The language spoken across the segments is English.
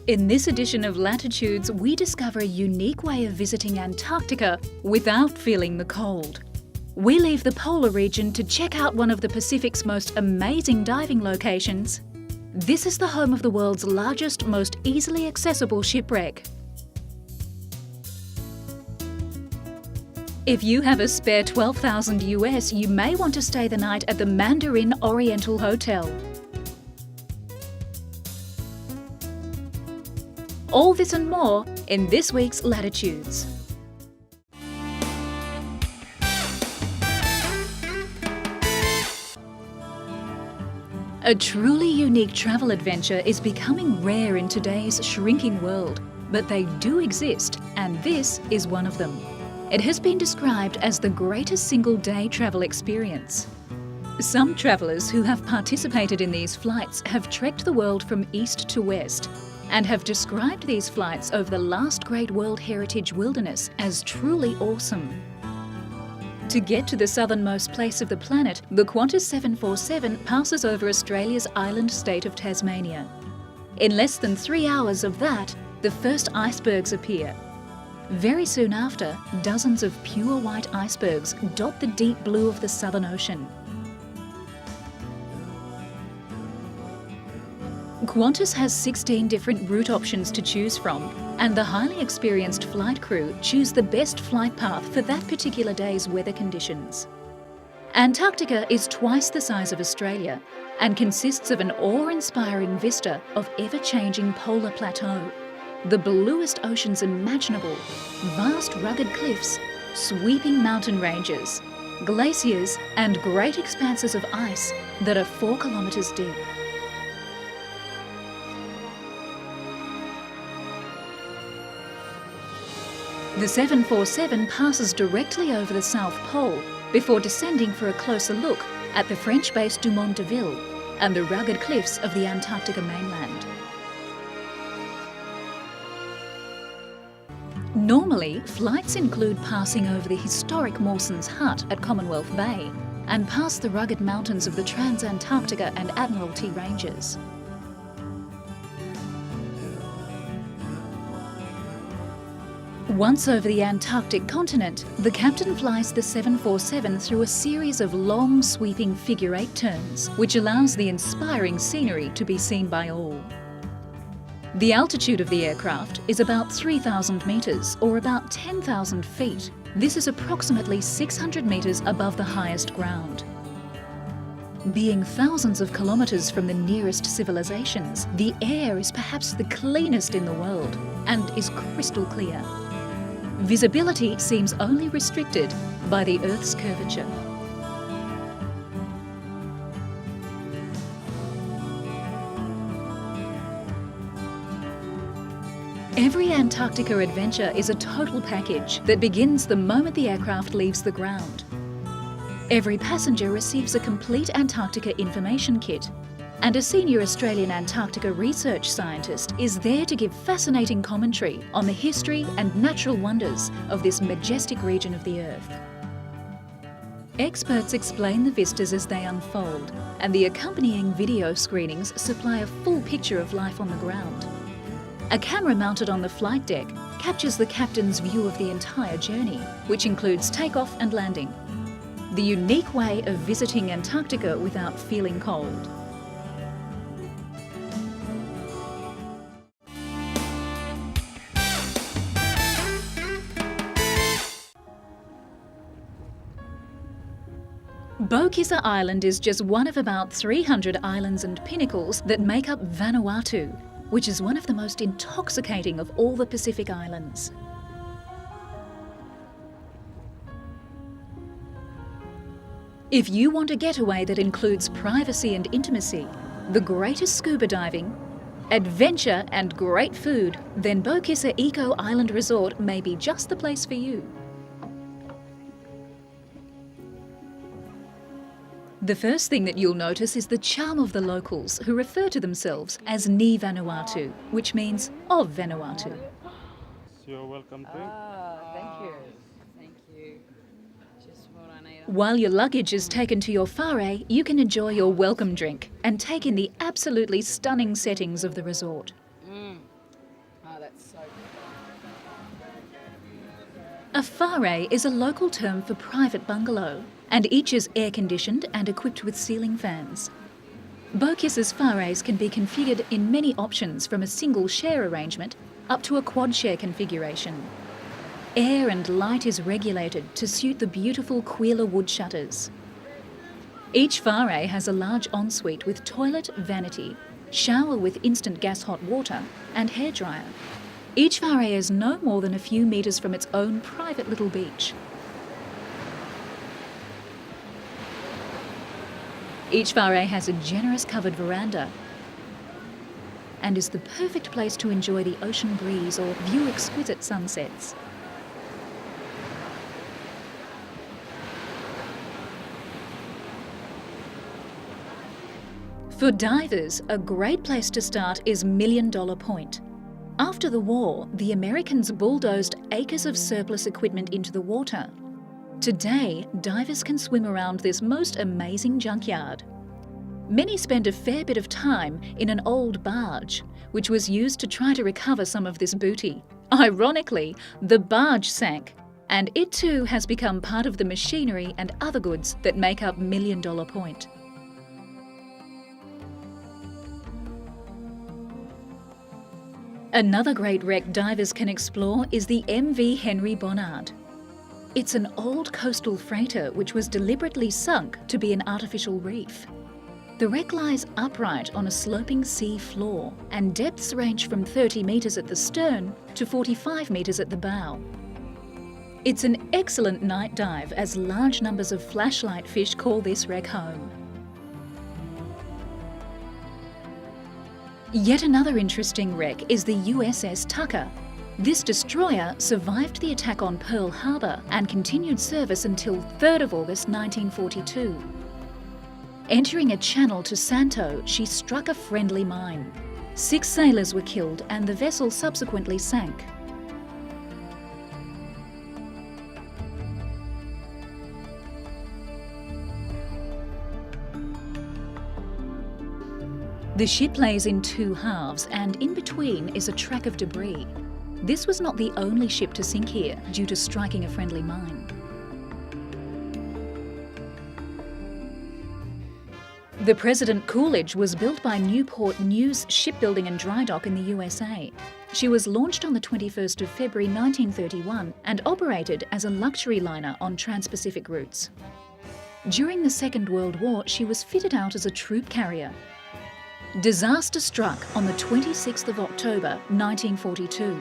In this edition of Latitudes, we discover a unique way of visiting Antarctica without feeling the cold. We leave the polar region to check out one of the Pacific's most amazing diving locations. This is the home of the world's largest, most easily accessible shipwreck. If you have a spare $12,000 US, you may want to stay the night at the Mandarin Oriental Hotel. All this and more in this week's Latitudes. A truly unique travel adventure is becoming rare in today's shrinking world, but they do exist, and this is one of them. It has been described as the greatest single-day travel experience. Some travellers who have participated in these flights have trekked the world from east to west, and have described these flights over the last great World Heritage wilderness as truly awesome. To get to the southernmost place of the planet, the Qantas 747 passes over Australia's island state of Tasmania. In less than 3 hours of that, the first icebergs appear. Very soon after, dozens of pure white icebergs dot the deep blue of the Southern Ocean. Qantas has 16 different route options to choose from, and the highly experienced flight crew choose the best flight path for that particular day's weather conditions. Antarctica is twice the size of Australia and consists of an awe-inspiring vista of ever-changing polar plateau, the bluest oceans imaginable, vast rugged cliffs, sweeping mountain ranges, glaciers and great expanses of ice that are 4 kilometres deep. The 747 passes directly over the South Pole before descending for a closer look at the French base Dumont d'Urville and the rugged cliffs of the Antarctica mainland. Normally, flights include passing over the historic Mawson's Hut at Commonwealth Bay and past the rugged mountains of the Trans-Antarctica and Admiralty ranges. Once over the Antarctic continent, the captain flies the 747 through a series of long, sweeping figure-8 turns, which allows the inspiring scenery to be seen by all. The altitude of the aircraft is about 3,000 metres, or about 10,000 feet. This is approximately 600 metres above the highest ground. Being thousands of kilometres from the nearest civilizations, the air is perhaps the cleanest in the world and is crystal clear. Visibility seems only restricted by the Earth's curvature. Every Antarctica adventure is a total package that begins the moment the aircraft leaves the ground. Every passenger receives a complete Antarctica information kit, and a senior Australian Antarctica research scientist is there to give fascinating commentary on the history and natural wonders of this majestic region of the Earth. Experts explain the vistas as they unfold, and the accompanying video screenings supply a full picture of life on the ground. A camera mounted on the flight deck captures the captain's view of the entire journey, which includes takeoff and landing. The unique way of visiting Antarctica without feeling cold. Bo-Kissa Island is just one of about 300 islands and pinnacles that make up Vanuatu, which is one of the most intoxicating of all the Pacific islands. If you want a getaway that includes privacy and intimacy, the greatest scuba diving, adventure and great food, then Bo-Kissa Eco Island Resort may be just the place for you. The first thing that you'll notice is the charm of the locals, who refer to themselves as Ni Vanuatu, which means of Vanuatu. You're welcome to. Thank you. Thank you. Just what I need. While your luggage is taken to your whare, you can enjoy your welcome drink and take in the absolutely stunning settings of the resort. A whare is a local term for private bungalow, and each is air-conditioned and equipped with ceiling fans. Bocus's whares can be configured in many options, from a single share arrangement up to a quad share configuration. Air and light is regulated to suit the beautiful Quila wood shutters. Each whare has a large ensuite with toilet, vanity, shower with instant gas hot water and hairdryer. Each whare is no more than a few metres from its own private little beach. Each whare has a generous covered veranda and is the perfect place to enjoy the ocean breeze or view exquisite sunsets. For divers, a great place to start is Million Dollar Point. After the war, the Americans bulldozed acres of surplus equipment into the water. Today, divers can swim around this most amazing junkyard. Many spend a fair bit of time in an old barge, which was used to try to recover some of this booty. Ironically, the barge sank, and it too has become part of the machinery and other goods that make up Million Dollar Point. Another great wreck divers can explore is the MV Henry Bonnard. It's an old coastal freighter which was deliberately sunk to be an artificial reef. The wreck lies upright on a sloping sea floor, and depths range from 30 metres at the stern to 45 metres at the bow. It's an excellent night dive, as large numbers of flashlight fish call this wreck home. Yet another interesting wreck is the USS Tucker. This destroyer survived the attack on Pearl Harbor and continued service until 3rd of August 1942. Entering a channel to Santo, she struck a friendly mine. 6 sailors were killed and the vessel subsequently sank. The ship lays in 2 halves, and in between is a track of debris. This was not the only ship to sink here due to striking a friendly mine. The President Coolidge was built by Newport News Shipbuilding and Dry Dock in the USA. She was launched on the 21st of February 1931 and operated as a luxury liner on Trans-Pacific routes. During the Second World War, she was fitted out as a troop carrier. Disaster struck on the 26th of October 1942.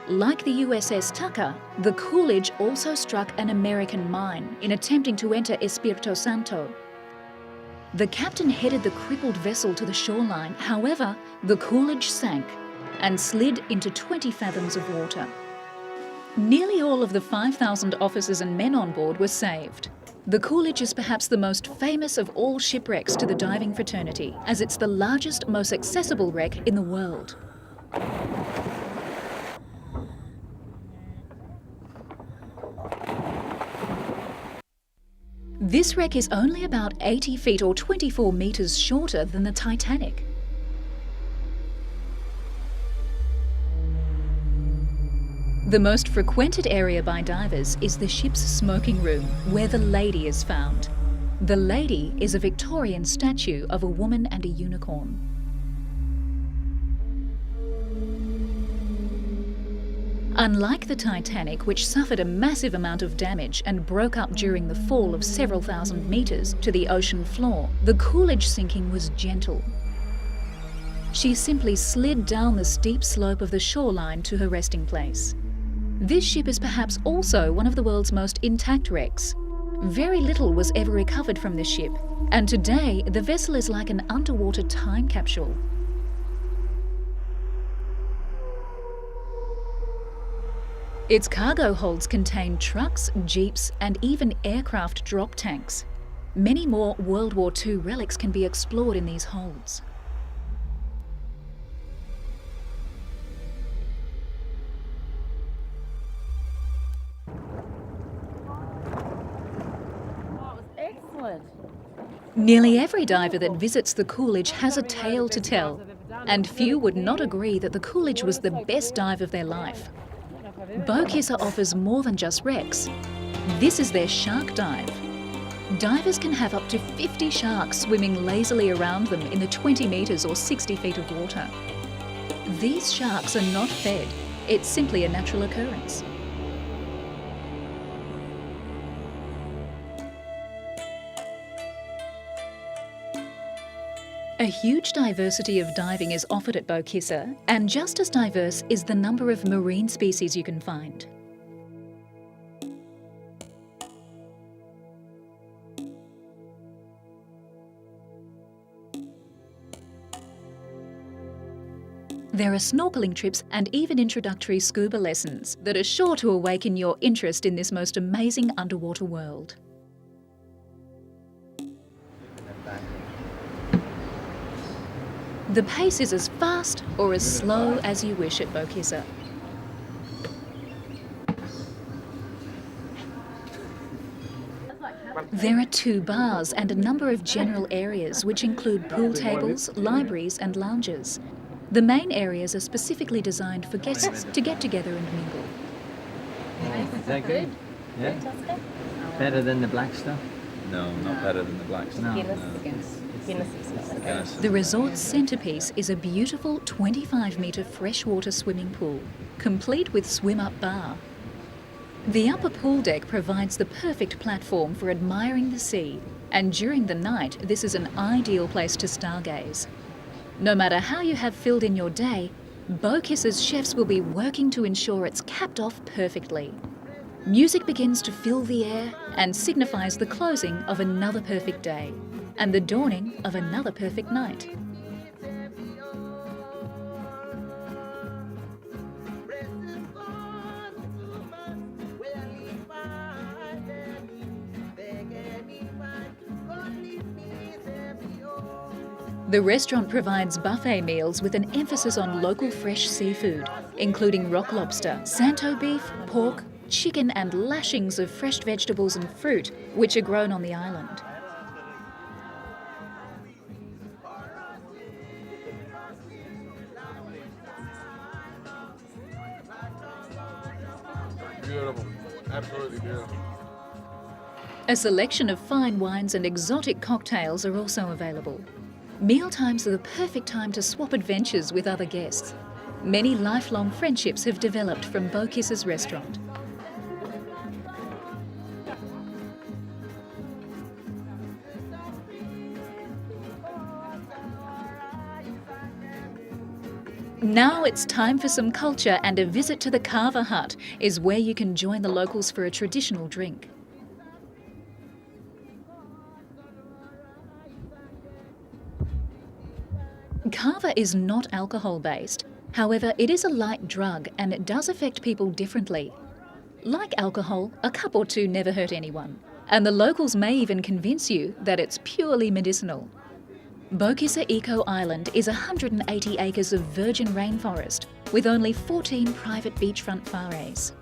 Like the USS Tucker, the Coolidge also struck an American mine in attempting to enter Espiritu Santo. The captain headed the crippled vessel to the shoreline. However, the Coolidge sank and slid into 20 fathoms of water. Nearly all of the 5,000 officers and men on board were saved. The Coolidge is perhaps the most famous of all shipwrecks to the diving fraternity, as it's the largest, most accessible wreck in the world. This wreck is only about 80 feet or 24 metres shorter than the Titanic. The most frequented area by divers is the ship's smoking room, where the Lady is found. The Lady is a Victorian statue of a woman and a unicorn. Unlike the Titanic, which suffered a massive amount of damage and broke up during the fall of several thousand metres to the ocean floor, the Coolidge sinking was gentle. She simply slid down the steep slope of the shoreline to her resting place. This ship is perhaps also one of the world's most intact wrecks. Very little was ever recovered from this ship, and today the vessel is like an underwater time capsule. Its cargo holds contain trucks, jeeps, and even aircraft drop tanks. Many more World War II relics can be explored in these holds. Nearly every diver that visits the Coolidge has a tale to tell, and few would not agree that the Coolidge was the best dive of their life. Beaukisser offers more than just wrecks. This is their shark dive. Divers can have up to 50 sharks swimming lazily around them in the 20 metres or 60 feet of water. These sharks are not fed, it's simply a natural occurrence. A huge diversity of diving is offered at Beaukisser, and just as diverse is the number of marine species you can find. There are snorkeling trips and even introductory scuba lessons that are sure to awaken your interest in this most amazing underwater world. The pace is as fast or as slow as you wish at Beaukisser. There are 2 bars and a number of general areas which include pool tables, libraries and lounges. The main areas are specifically designed for guests to get together and mingle. Is that good? Yeah? Better than the black stuff? No, not better than the black stuff. No. The resort's centrepiece is a beautiful 25-metre freshwater swimming pool, complete with swim-up bar. The upper pool deck provides the perfect platform for admiring the sea, and during the night this is an ideal place to stargaze. No matter how you have filled in your day, Beaukisser's chefs will be working to ensure it's capped off perfectly. Music begins to fill the air and signifies the closing of another perfect day and the dawning of another perfect night. The restaurant provides buffet meals with an emphasis on local fresh seafood, including rock lobster, santo beef, pork, chicken and lashings of fresh vegetables and fruit, which are grown on the island. Beautiful. Absolutely beautiful. A selection of fine wines and exotic cocktails are also available. Mealtimes are the perfect time to swap adventures with other guests. Many lifelong friendships have developed from Beaukisser's restaurant. Now it's time for some culture, and a visit to the Carver Hut is where you can join the locals for a traditional drink. Carver is not alcohol-based. However, it is a light drug and it does affect people differently. Like alcohol, a cup or two never hurt anyone, and the locals may even convince you that it's purely medicinal. Beaukisser Eco Island is 180 acres of virgin rainforest with only 14 private beachfront fares.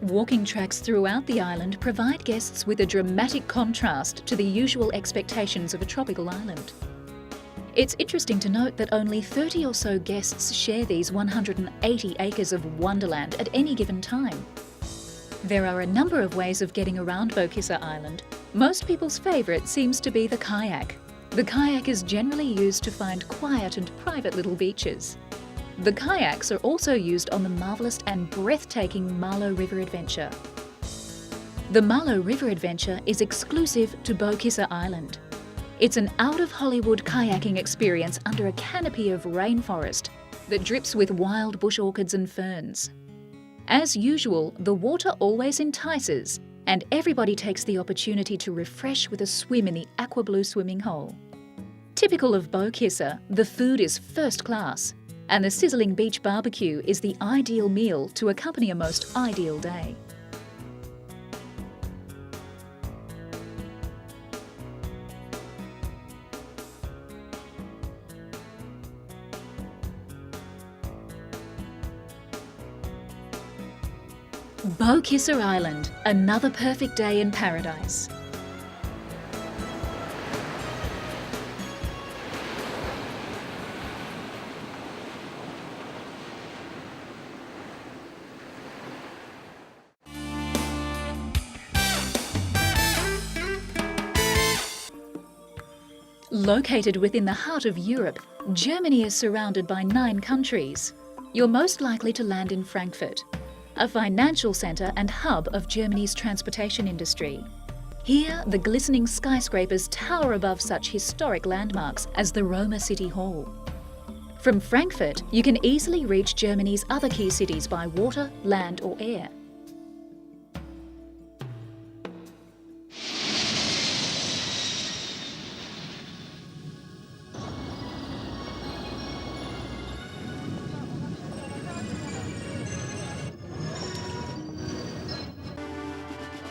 Walking tracks throughout the island provide guests with a dramatic contrast to the usual expectations of a tropical island. It's interesting to note that only 30 or so guests share these 180 acres of wonderland at any given time. There are a number of ways of getting around Beaukisser Island. Most people's favourite seems to be the kayak. The kayak is generally used to find quiet and private little beaches. The kayaks are also used on the marvellous and breathtaking Marlow River Adventure. The Marlow River Adventure is exclusive to Beaukisser Island. It's an out-of-Hollywood kayaking experience under a canopy of rainforest that drips with wild bush orchids and ferns. As usual, the water always entices, and everybody takes the opportunity to refresh with a swim in the aqua blue swimming hole. Typical of Beaukisser, the food is first class, and the sizzling beach barbecue is the ideal meal to accompany a most ideal day. Beaukisser Island, another perfect day in paradise. Located within the heart of Europe, Germany is surrounded by 9 countries. You're most likely to land in Frankfurt, a financial centre and hub of Germany's transportation industry. Here, the glistening skyscrapers tower above such historic landmarks as the Roma City Hall. From Frankfurt, you can easily reach Germany's other key cities by water, land or air.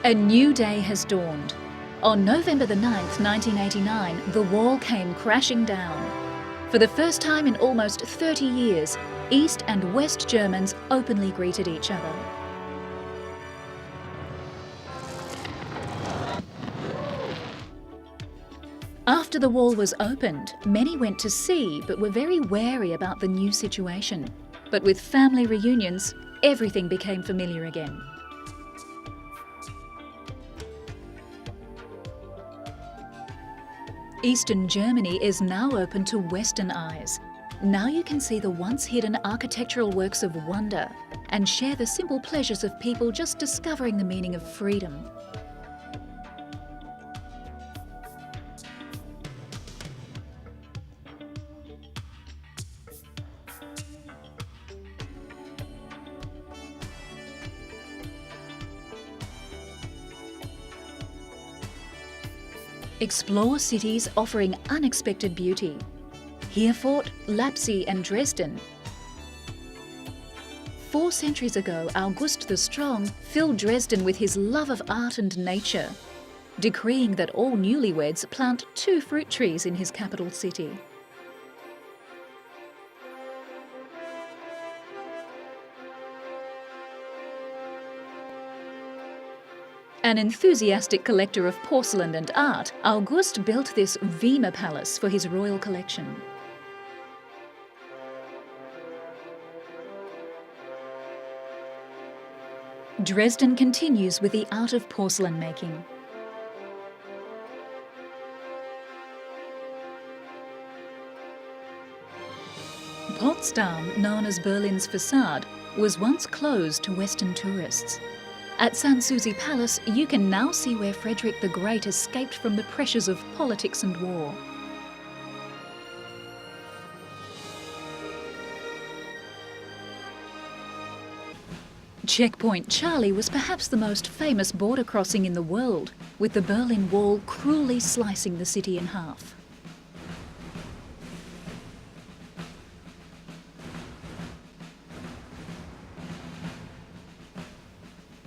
A new day has dawned. On November the 9th, 1989, the wall came crashing down. For the first time in almost 30 years, East and West Germans openly greeted each other. After the wall was opened, many went to see but were very wary about the new situation. But with family reunions, everything became familiar again. Eastern Germany is now open to Western eyes. Now you can see the once hidden architectural works of wonder and share the simple pleasures of people just discovering the meaning of freedom. Explore cities offering unexpected beauty. Herford, Leipzig and Dresden. 4 centuries ago, August the Strong filled Dresden with his love of art and nature, decreeing that all newlyweds plant 2 fruit trees in his capital city. An enthusiastic collector of porcelain and art, August built this Weimar Palace for his royal collection. Dresden continues with the art of porcelain making. Potsdam, known as Berlin's facade, was once closed to Western tourists. At Sanssouci Palace, you can now see where Frederick the Great escaped from the pressures of politics and war. Checkpoint Charlie was perhaps the most famous border crossing in the world, with the Berlin Wall cruelly slicing the city in half.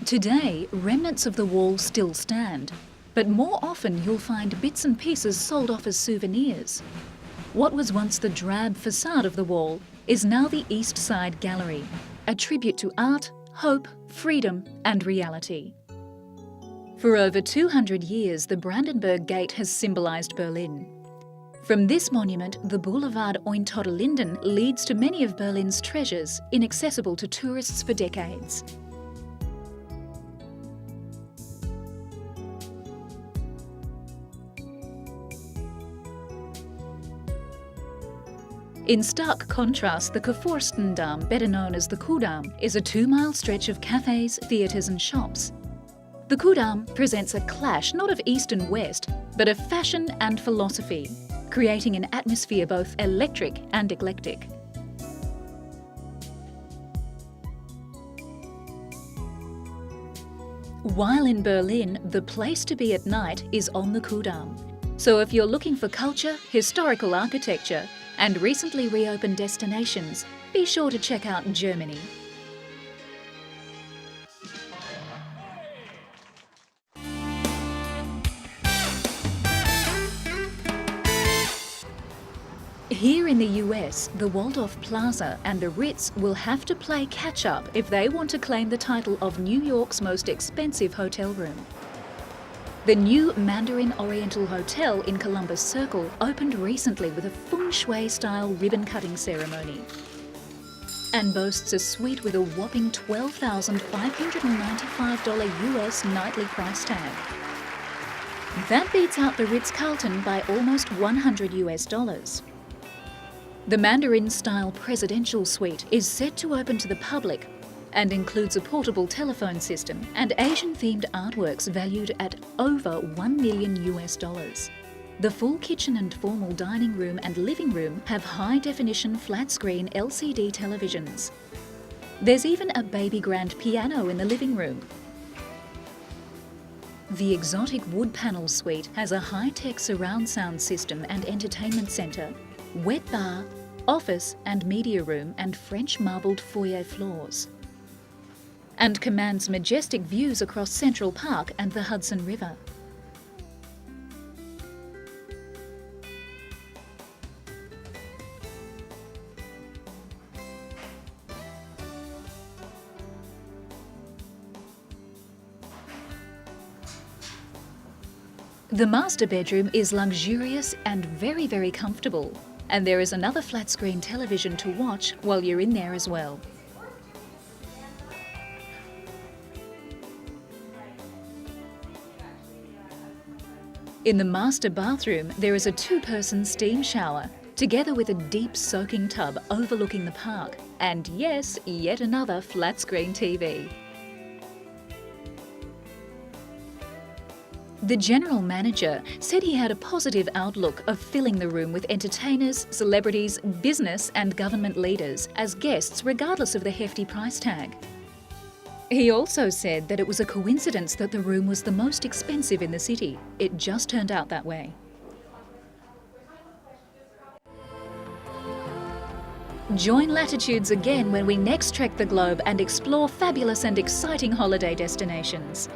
Today, remnants of the wall still stand, but more often you'll find bits and pieces sold off as souvenirs. What was once the drab facade of the wall is now the East Side Gallery, a tribute to art, hope, freedom and reality. For over 200 years, the Brandenburg Gate has symbolised Berlin. From this monument, the Boulevard Unter-Linden leads to many of Berlin's treasures, inaccessible to tourists for decades. In stark contrast, the Kurfürstendamm, better known as the Kudamm, is a 2-mile stretch of cafes, theatres and shops. The Kudamm presents a clash not of East and West, but of fashion and philosophy, creating an atmosphere both electric and eclectic. While in Berlin, the place to be at night is on the Kudamm. So if you're looking for culture, historical architecture, and recently reopened destinations, be sure to check out Germany. Here in the US, the Waldorf Plaza and the Ritz will have to play catch-up if they want to claim the title of New York's most expensive hotel room. The new Mandarin Oriental Hotel in Columbus Circle opened recently with a feng shui-style ribbon-cutting ceremony and boasts a suite with a whopping $12,595 US nightly price tag. That beats out the Ritz-Carlton by almost $100. The Mandarin-style presidential suite is set to open to the public and includes a portable telephone system and Asian-themed artworks valued at over $1 million. The full kitchen and formal dining room and living room have high-definition flat-screen LCD televisions. There's even a baby grand piano in the living room. The exotic wood panel suite has a high-tech surround sound system and entertainment centre, wet bar, office and media room and French marbled foyer floors. And commands majestic views across Central Park and the Hudson River. The master bedroom is luxurious and very, very comfortable, and there is another flat-screen television to watch while you're in there as well. In the master bathroom, there is a two-person steam shower, together with a deep soaking tub overlooking the park, and yes, yet another flat-screen TV. The general manager said he had a positive outlook of filling the room with entertainers, celebrities, business and government leaders as guests regardless of the hefty price tag. He also said that it was a coincidence that the room was the most expensive in the city. It just turned out that way. Join Latitudes again when we next trek the globe and explore fabulous and exciting holiday destinations.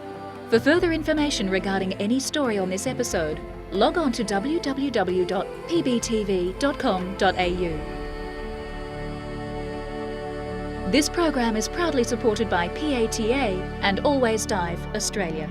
For further information regarding any story on this episode, log on to www.pbtv.com.au. This program is proudly supported by PATA and Always Dive Australia.